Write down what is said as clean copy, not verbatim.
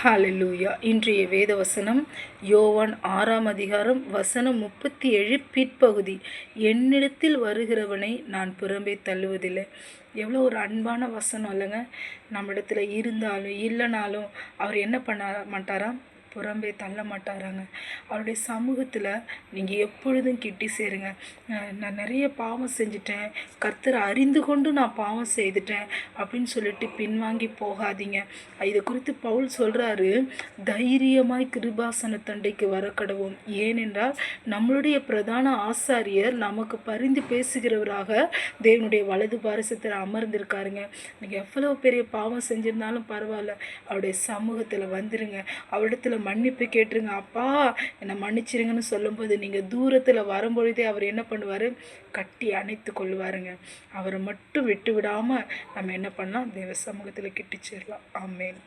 ஹalleluya. இன்றைய வேத வசனம் யோவான் 6ஆம் அதிகாரம் வசனம் 37 பிற்பகுதி. என்னிடத்தில் வருகிறவனை நான் புறம்பே தள்ளுவதில்லை. எவ்வளோ ஒரு அன்பான வசனம் இல்லைங்க. நம்ம இடத்துல இருந்தாலும் இல்லைனாலும் அவர் என்ன பண்ண மாட்டாராம், புறம்பே தள்ள மாட்டாராங்க. அவருடைய சமூகத்தில் நீங்கள் எப்பொழுதும் கிட்டி சேருங்க. நான் நிறைய பாவம் செஞ்சிட்டேன், கர்த்தரை அறிந்து கொண்டு நான் பாவம் செய்துட்டேன் அப்படின்னு சொல்லிட்டு பின்வாங்கி போகாதீங்க. இதை குறித்து பவுல் சொல்கிறாரு, தைரியமாய் கிருபாசன தண்டைக்கு வர கடவோம். ஏனென்றால் நம்மளுடைய பிரதான ஆசாரியர் நமக்கு பரிந்து பேசுகிறவராக தேவனுடைய வலது பாரசத்தில் அமர்ந்திருக்காருங்க. நீங்கள் எவ்வளோ பெரிய பாவம் செஞ்சிருந்தாலும் பரவாயில்ல, அவருடைய சமூகத்தில் வந்துருங்க. அவரிடத்துல மன்னிப்பு கேட்டுருங்க. அப்பா என்னை மன்னிச்சிருங்கன்னு சொல்லும்போது நீங்கள் தூரத்தில் வரும்பொழுதே அவர் என்ன பண்ணுவார், கட்டி அணைத்து கொள்வாருங்க. அவரை மட்டும் விட்டு விடாமல் நம்ம என்ன பண்ணலாம், தேவ சமூகத்தில் கிட்டி சேரலாம். ஆமென்.